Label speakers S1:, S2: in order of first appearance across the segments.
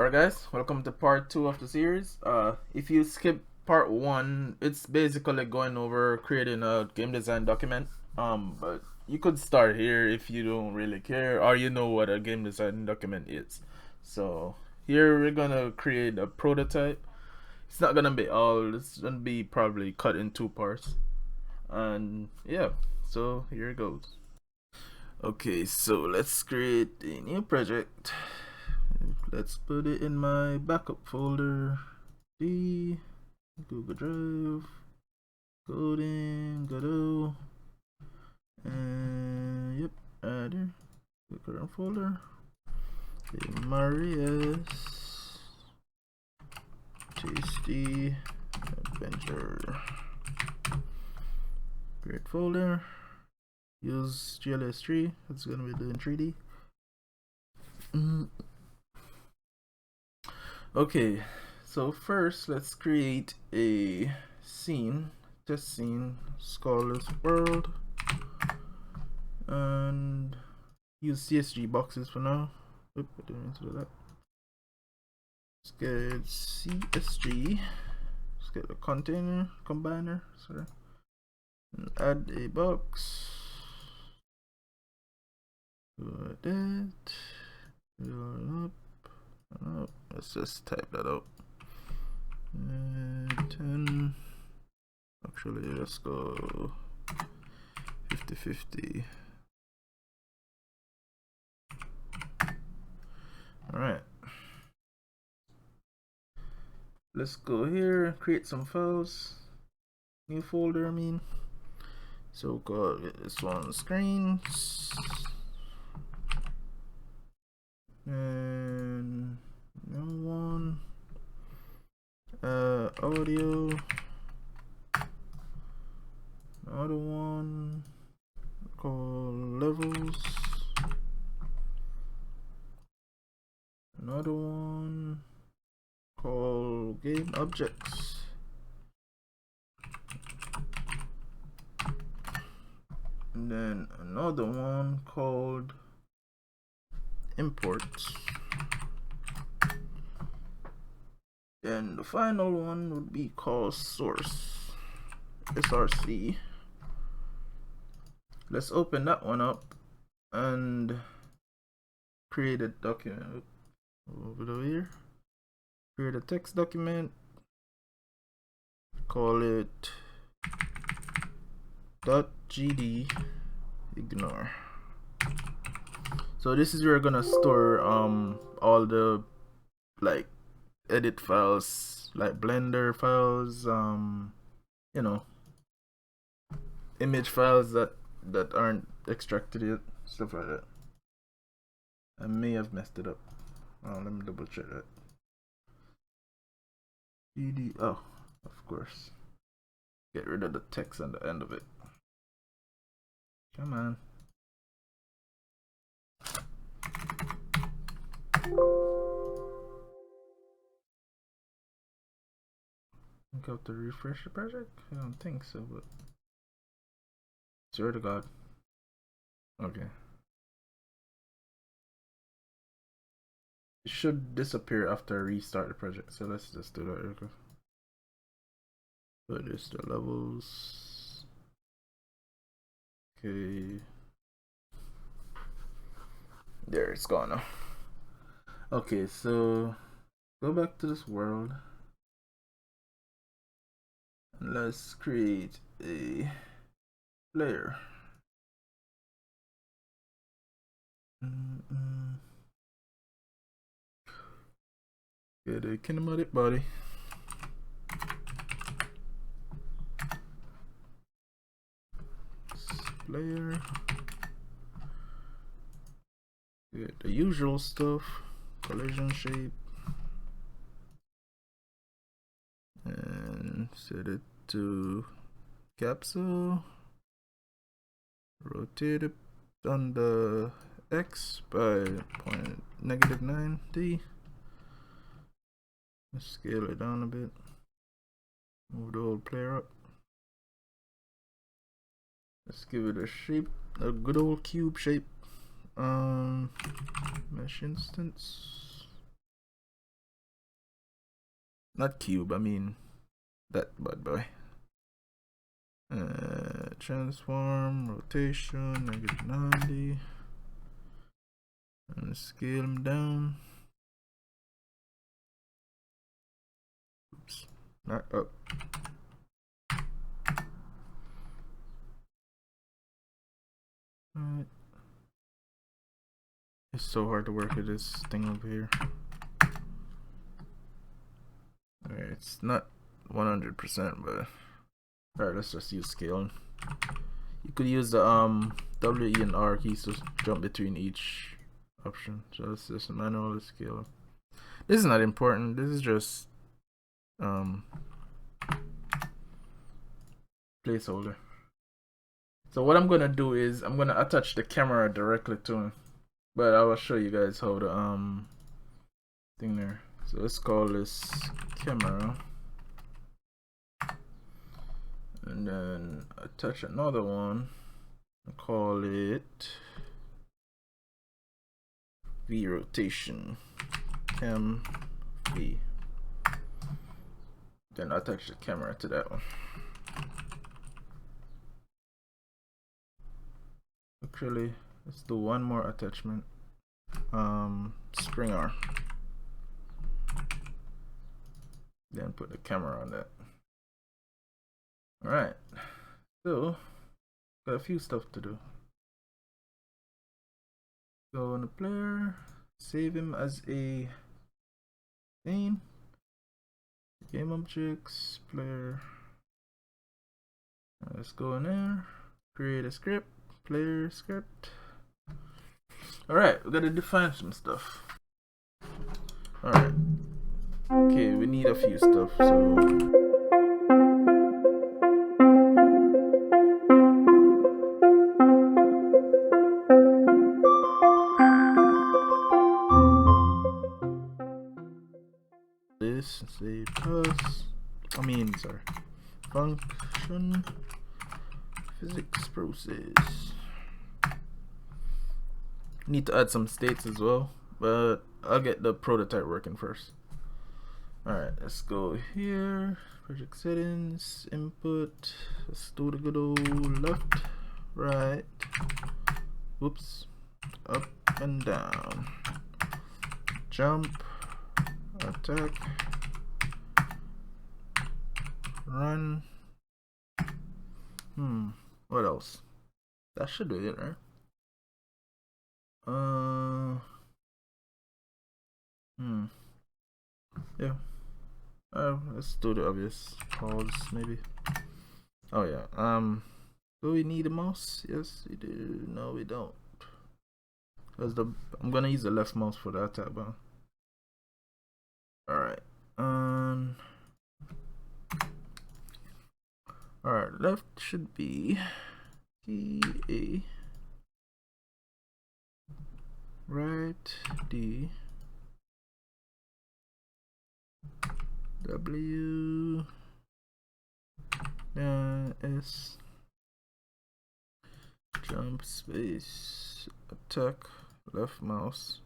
S1: Alright guys, welcome to part 2 of the series. If you skip part 1, it's basically going over creating a game design document. But you could start here if you don't really care or you know what a game design document is. So here we're gonna create a prototype. It's not gonna be all, it's gonna be probably cut in 2 parts. And yeah, so here it goes. Okay, so let's create a new project. Let's put it in my backup folder. Google Drive, coding, Godot, and yep, there. The current folder. Okay, Maria's Tasty Adventure. Create folder. Use GLS3. It's gonna be doing 3D. Okay, so first let's create a scene, test scene, Scholar's World, and use CSG boxes for now. Oop, I didn't mean to do that. Let's get CSG. Let's get a container combiner, sorry, and add a box. Do that. Fill it up. Let's just type that out. 10. Actually, let's go 50-50. Alright. Let's go here, create some files. New folder, I mean. So call this one screens. And no one. Audio. Another one called levels. Another one called game objects. And then another one called imports. Then the final one would be called source, src. Let's open that one up and create a document. Over here, create a text document, call it .gd ignore. So this is where we're gonna store all the like edit files, like Blender files, you know, image files that aren't extracted yet, stuff like that. I may have messed it up. Let me double check that. Oh, of course. Get rid of the text on the end of it. Come on. I think I have to refresh the project? I don't think so, but swear to God. Okay. It should disappear after I restart the project, so let's just do that real quick. Put this the levels. Okay. There, it's gone now. Okay, so go back to this world. And let's create a player. Get a kinematic body. Player. Get the usual stuff. Collision shape. And set it to capsule. Rotate it on the X by -9D. Let's scale it down a bit. Move the whole player up. Let's give it a shape, a good old cube shape. Mesh instance. not cube, I mean that bad boy. Transform, rotation, -90, and scale them down. Oops, not up. Alright. It's so hard to work with this thing over here. Alright, it's not 100%, but alright, let's just use scaling. You could use the W, E, and R keys to jump between each option. So let's just manually scale. This is not important. This is just placeholder. So what I'm gonna do is I'm gonna attach the camera directly to him, but I will show you guys how the thing there. So let's call this camera, and then attach another one and call it V rotation, cam V. Then attach the camera to that one. Actually, let's do one more attachment. Spring arm. Then put the camera on that. Alright. So got a few stuff to do. Go on the player, save him as a scene. Game objects, player. Let's go in there, create a script. Player script. Alright, we gotta define some stuff. Alright. Okay, we need a few stuff, so this say plus function physics process. Need to add some states as well, but I'll get the prototype working first. Alright, let's go here. Project settings, input. Let's do the Godot left, right, whoops, up and down, jump, attack, run. What else? That should do it, right? Yeah. Let's do the obvious. Pause, maybe. Oh yeah. Do we need a mouse? Yes, we do. No, we don't. Cause I'm gonna use the left mouse for the attack button. All right. All right. Left should be key A. Right D. W S, jump space, attack, left mouse.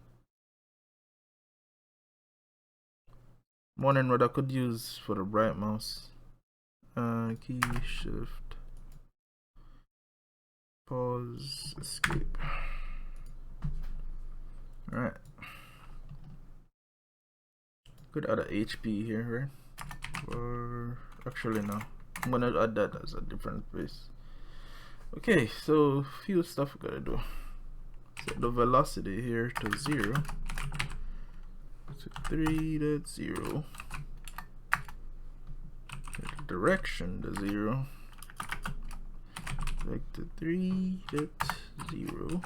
S1: I'm wondering what I could use for the right mouse. Key shift, pause, escape. Alright. Could add a HP here, right? Or actually no. I'm gonna add that as a different place. Okay, so few stuff we gotta do. Set the velocity here to 0. So 3, that's 0. Set the direction to 0. Vector 3, that's 0.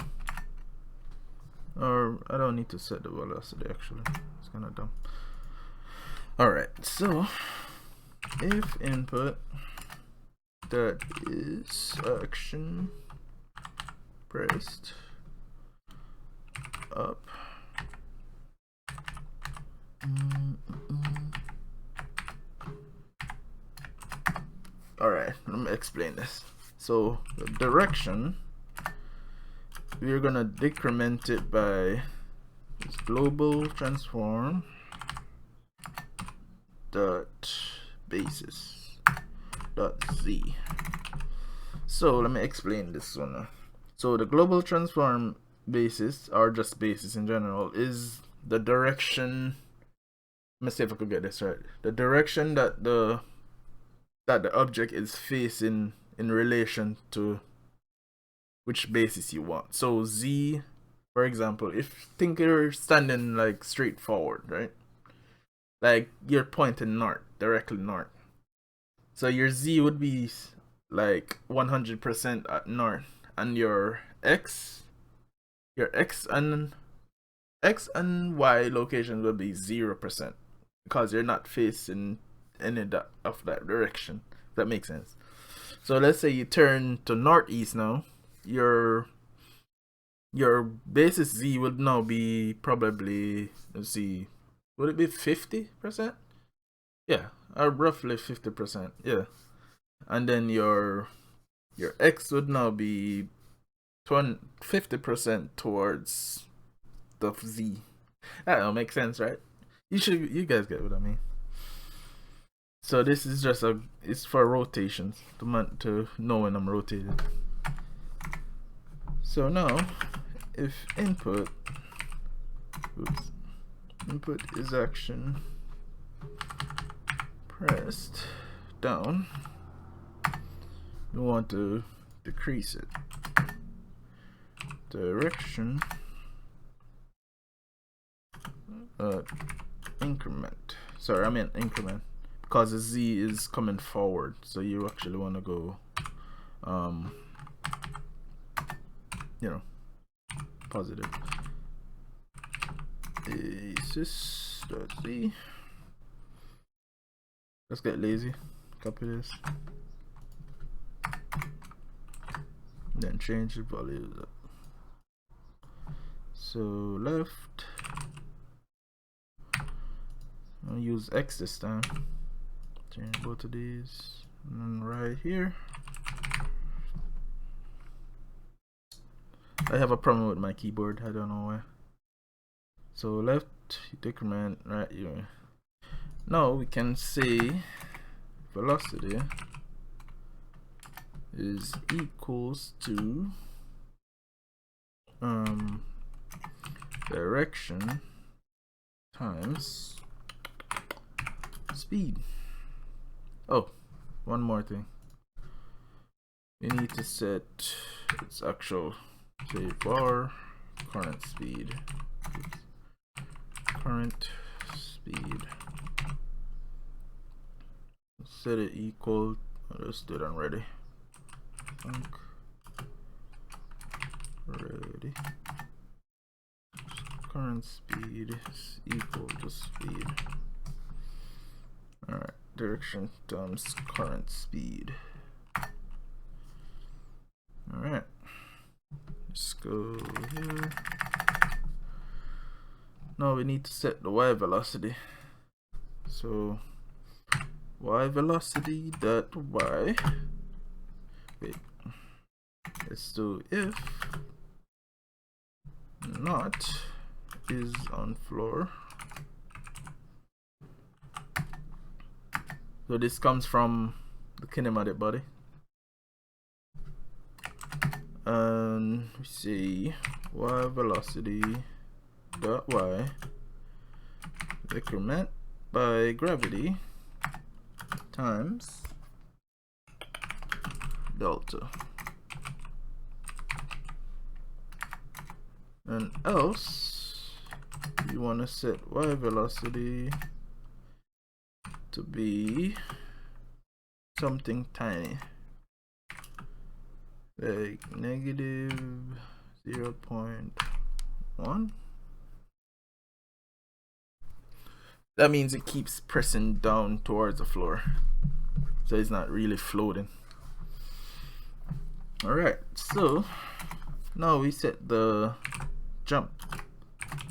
S1: Or I don't need to set the velocity actually. It's kinda dumb. Alright, so if input that is action pressed up, alright, let me explain this. So the direction, we're gonna decrement it by this global transform dot basis dot z. So let me explain this one. So the global transform basis, or just basis in general, is the direction. Let me see if I could get this right. The direction that the object is facing in relation to which basis you want. So z, for example, if think you're standing like straight forward, right? Like you're pointing north, directly north. So your z would be like 100% at north, and your x and y locations will be 0% because you're not facing any of that direction. If that makes sense. So let's say you turn to northeast now. Your basis z would now be probably, let's see, would it be 50%? Yeah, or roughly 50%. Yeah, and then your x would now be 50% towards the z. That don't make sense, right? You guys get what I mean. So this is just it's for rotations to know when I'm rotating. So now if input is action pressed down, we want to decrease it. Direction increment. Sorry, I meant increment because the z is coming forward, so you actually want to go positive. Basis.z. Let's get lazy. Copy this. Then change the values up. So left. I'll use x this time. Change both of these. And then right here. I have a problem with my keyboard. I don't know why. So left, decrement, right here. Now we can say velocity is equals to direction times speed. Oh, one more thing. We need to set its actual, say, bar current speed. Set it equal. Let's do it already. Ready. Current speed is equal to speed. Alright, direction times current speed. Alright, let's go here. Now we need to set the y velocity. So y velocity dot y. Wait, let's do if not is on floor. So this comes from the kinematic body, and we see y velocity dot y decrement by gravity times delta, and else you want to set y velocity to be something tiny, like negative 0.1. That means it keeps pressing down towards the floor, so it's not really floating. Alright, so now we set the jump.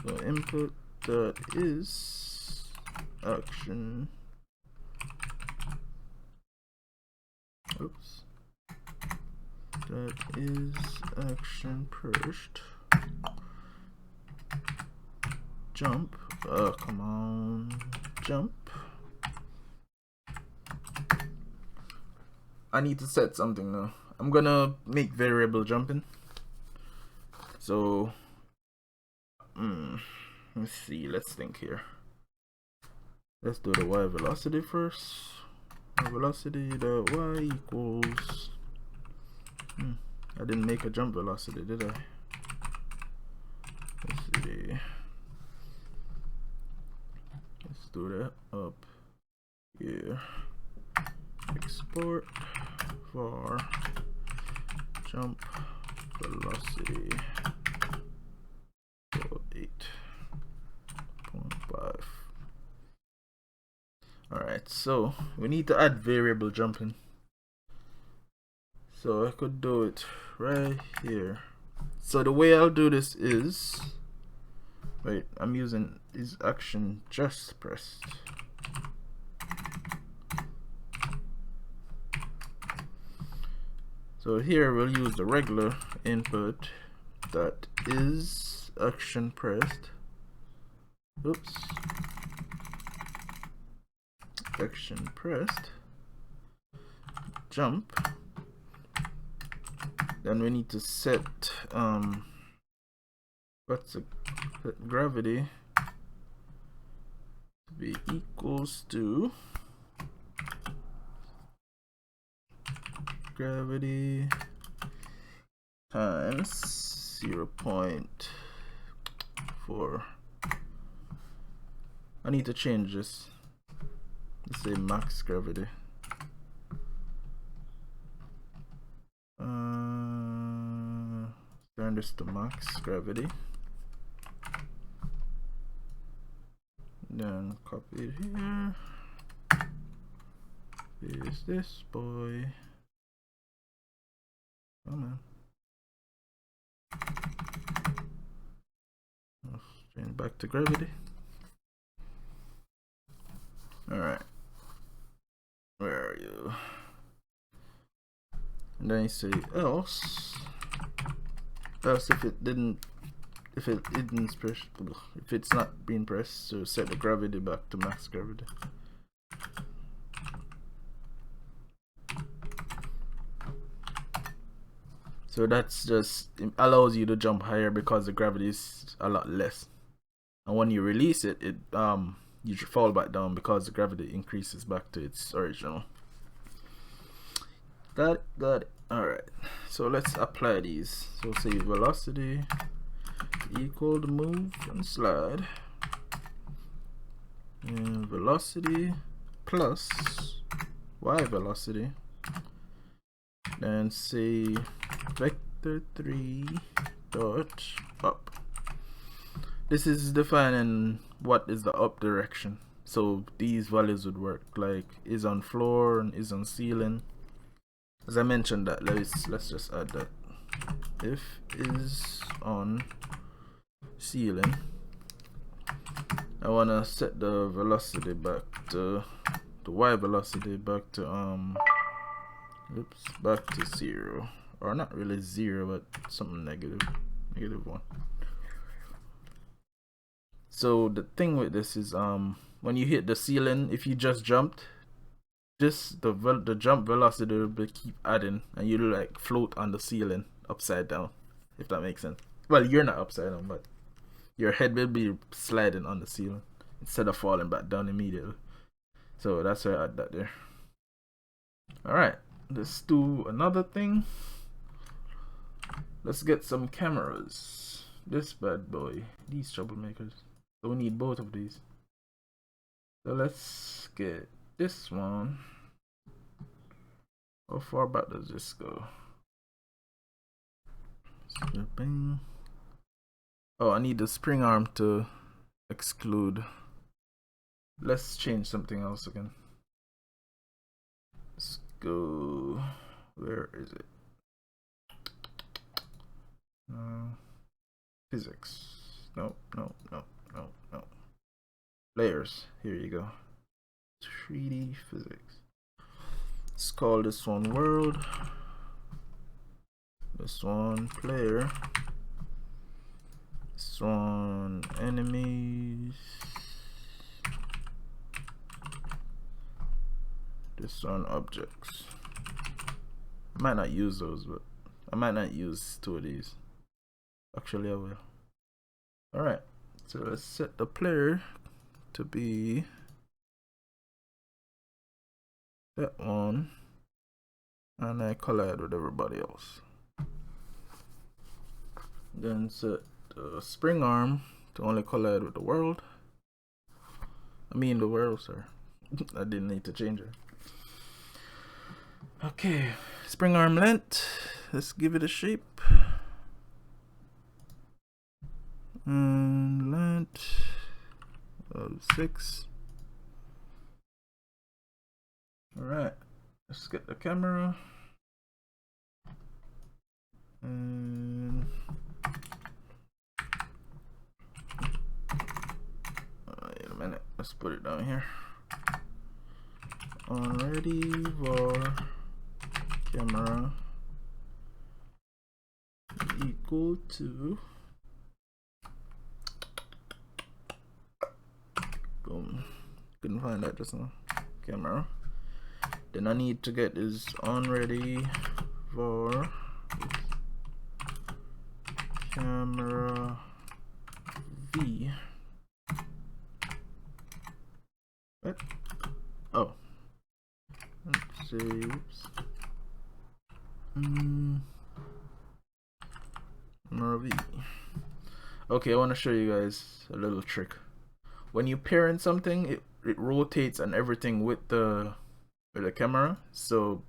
S1: So input that is action. Oops. That is action first. Jump. Come on. Jump. I need to set something now. I'm gonna make variable jumping. So let's see, let's think here. Let's do the y velocity first. Y velocity, the y equals I didn't make a jump velocity, did I? Let's see. Let's do that up here. Export for jump velocity 8.5. Alright, so we need to add variable jumping. So I could do it right here. So the way I'll do this is, wait, I'm using is action just pressed. So here we'll use the regular input that is action pressed. Oops. Action pressed. Jump. Then we need to set what's the gravity to be equals to gravity times 0.4. I need to change this. Let's say max gravity. Turn this to max gravity. Then copy it here. Paste this boy. Come on. Let's change back to gravity. Alright. Where are you? And then you say else. Else if it's not being pressed, so set the gravity back to max gravity. So that's just allows you to jump higher because the gravity is a lot less. And when you release it, you fall back down because the gravity increases back to its original. Got it. Alright, so let's apply these. So say velocity equal to move and slide, and velocity plus y velocity, then say vector 3 dot up. This is defining what is the up direction. So these values would work like is on floor and is on ceiling. As I mentioned that, let's just add that. If is on ceiling, I wanna set the velocity back to the y velocity back to back to 0, or not really 0, but something negative, -1. So the thing with this is when you hit the ceiling, if you just jumped, the jump velocity will keep adding, and you'll like float on the ceiling upside down, if that makes sense. Well, you're not upside down, but your head will be sliding on the ceiling instead of falling back down immediately. So that's why I add that there. Alright, let's do another thing. Let's get some cameras. This bad boy, these troublemakers. So we need both of these. So let's get this one. How far back does this go? Bing. Oh, I need the spring arm to exclude. Let's change something else again. Let's go. Where is it? Physics. No. Layers. Here you go. 3D physics. Let's call this one world. This one player. This one enemies. This one objects. I might not use those, but I might not use two of these. Actually, I will. Alright, so let's set the player to be that one, and I collide with everybody else. Then set the spring arm to only collide with the world. I mean the world, sir. I didn't need to change it. Okay, spring arm length. Let's give it a shape. And length of 6. Alright, let's get the camera. And wait a minute, let's put it down here. Ready for camera equal to, boom, couldn't find that just now, camera. Then I need to get is ready for camera V. What? Oh, let's see. Oops. Camera V. Okay, I want to show you guys a little trick. When you parent something, it rotates and everything with the camera. So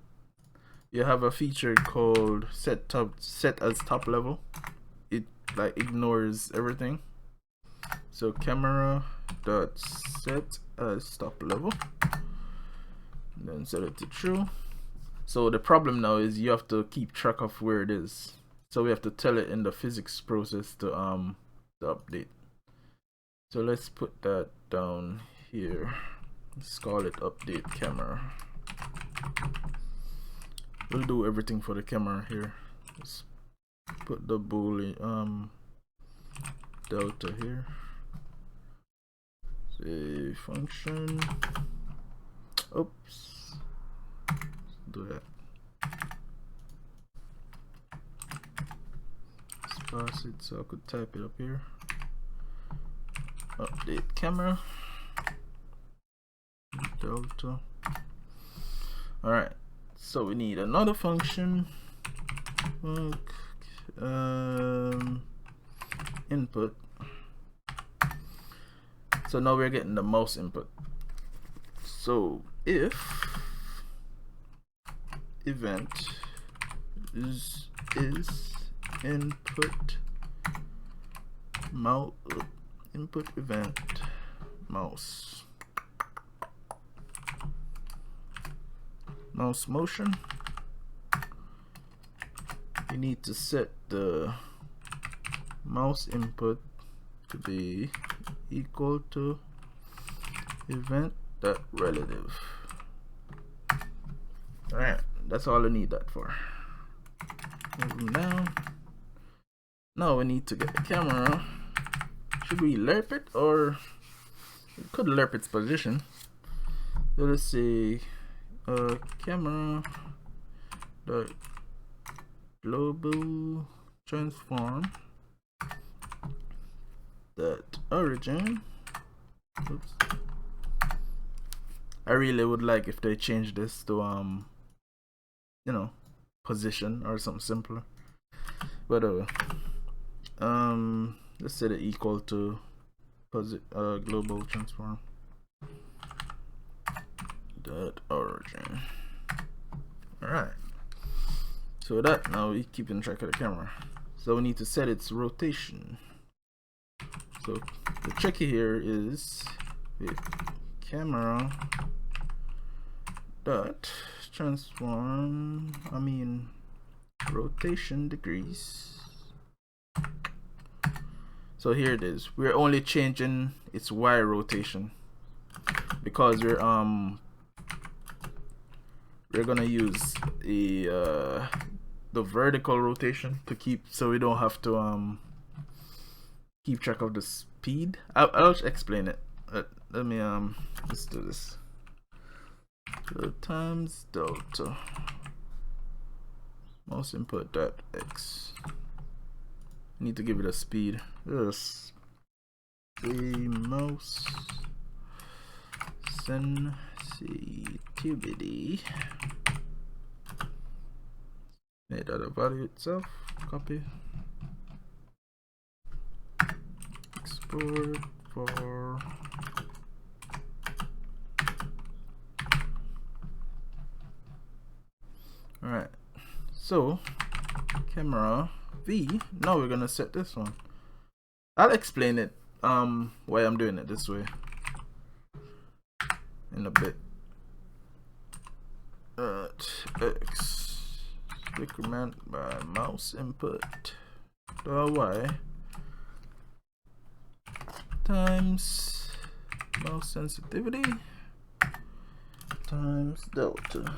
S1: you have a feature called set as top level. It like ignores everything. So camera dot set as top level, then set it to true. So the problem now is you have to keep track of where it is. So we have to tell it in the physics process to update. So let's put that down here. Let's call it update camera. We'll do everything for the camera here. Let's put the boolean delta here. Say function. Oops. Let's do that. Let's pass it so I could type it up here. Update camera delta. Alright, so we need another function. Input. So now we're getting the mouse input. So if event is input mouse input event mouse motion, you need to set the mouse input to be equal to event.relative. Alright, that's all I need that for. Move them down. Now we need to get the camera. Should we lerp it, or we could lerp its position? So let's say camera dot global transform that origin. Oops. I really would like if they change this to you know, position or something simpler. Whatever. Let's set it equal to global transform dot origin. Alright. So that now we keeping track of the camera. So we need to set its rotation. So the tricky here is camera dot transform, rotation degrees. So here it is. We're only changing its Y rotation because we're gonna use the vertical rotation to keep, so we don't have to keep track of the speed. I'll explain it. Let me let's do this. So times delta mouse input dot x. Need to give it a speed. Yes. The mouse sensitivity. Make that a value itself. Copy. Export for alright. So camera V. Now we're gonna set this one. I'll explain it why I'm doing it this way in a bit. X decrement by mouse input y times mouse sensitivity times delta.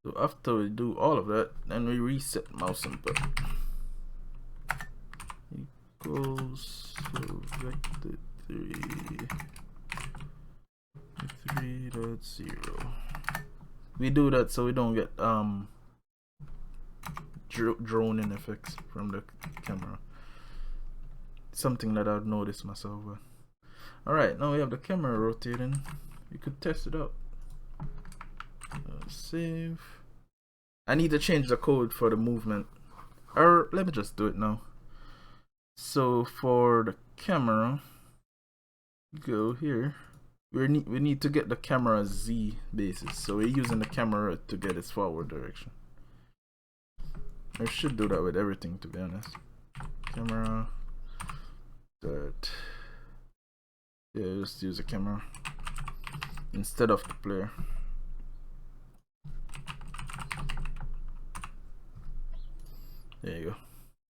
S1: So after we do all of that, then we reset mouse input equals vector 3.0. We do that so we don't get droning effects from the camera. Something that I've noticed myself. Alright, now we have the camera rotating. We could test it out. Save. I need to change the code for the movement, or let me just do it now. So for the camera, go here. We need to get the camera Z basis, so we're using the camera to get its forward direction. I should do that with everything, to be honest. Camera that, yeah, just use a camera instead of the player. There you go.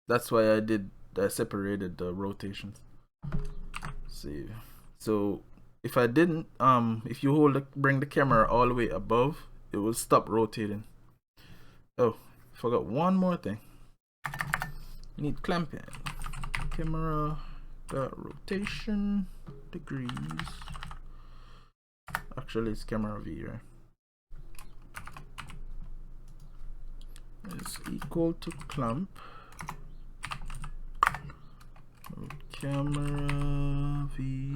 S1: That's why I separated the rotations. Save. So if I didn't, if you bring the camera all the way above, it will stop rotating. Oh, forgot one more thing. You need clamping. Camera dot rotation degrees. Actually, it's camera V, right? Is equal to clamp camera V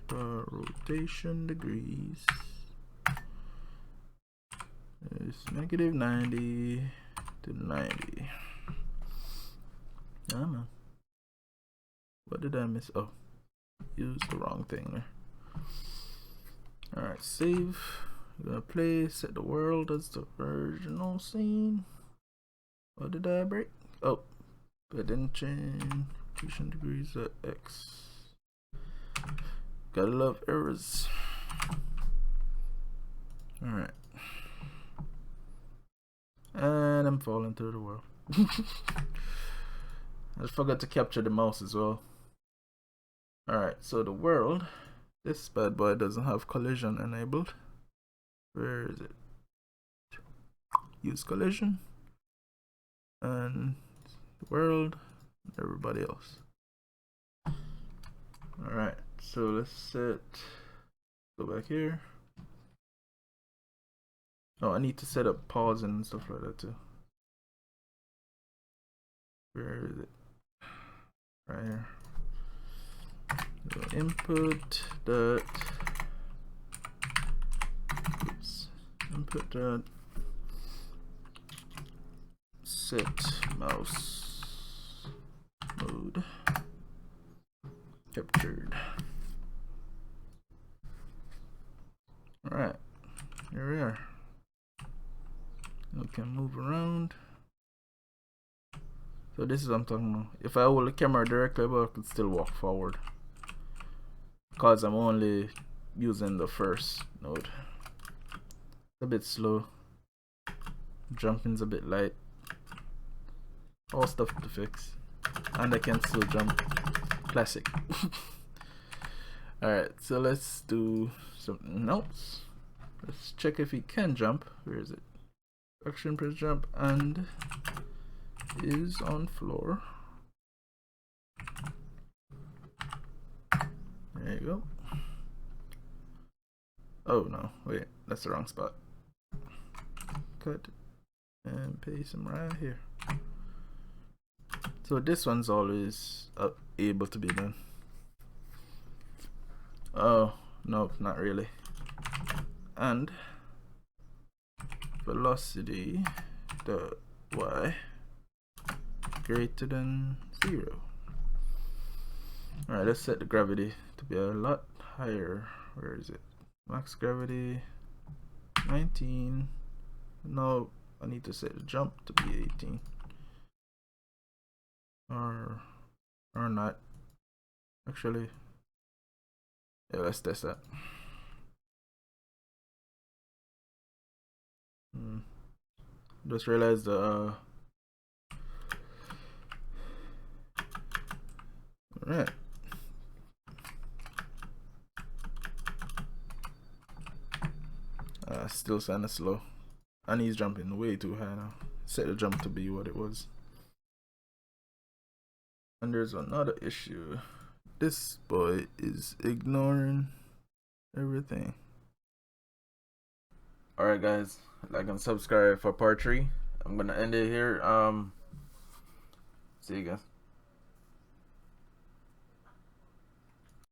S1: dot rotation degrees is -90 to 90. Ah, man. What did I miss? Oh, used the wrong thing there. Alright, save. We're gonna play, set the world as the original scene. What did I break? Oh, I didn't change rotation degrees at X. Gotta love errors. Alright. And I'm falling through the world. I forgot to capture the mouse as well. Alright, so the world, this bad boy doesn't have collision enabled. Where is it? Use collision. And the world, everybody else. Alright, so let's set, go back here. Oh, I need to set up pause and stuff like that too. Where is it? Right here. So input dot, oops, input dot set mouse mode captured. Alright, here we are. We can move around. So this is what I'm talking about. If I hold the camera directly above, I can still walk forward, because I'm only using the first node. It's a bit slow. Jumping's a bit light. All stuff to fix. And I can still jump. Classic. Alright, so let's do something else. Let's check if he can jump. Where is it? Action, press jump, and is on floor. There you go. Oh no, wait, that's the wrong spot. cut and paste them right here. So this one's always able to be done. Oh, no, not really. And velocity dot y greater than 0. Alright, let's set the gravity to be a lot higher. Where is it? Max gravity 19. No, I need to set the jump to be 18. Or not. Actually, yeah, let's test that. Just realized the alright. Still kinda slow. And he's jumping way too high now. Set the jump to be what it was. And there's another issue. This boy is ignoring everything. Alright guys, like and subscribe for part 3. I'm gonna end it here. See you guys.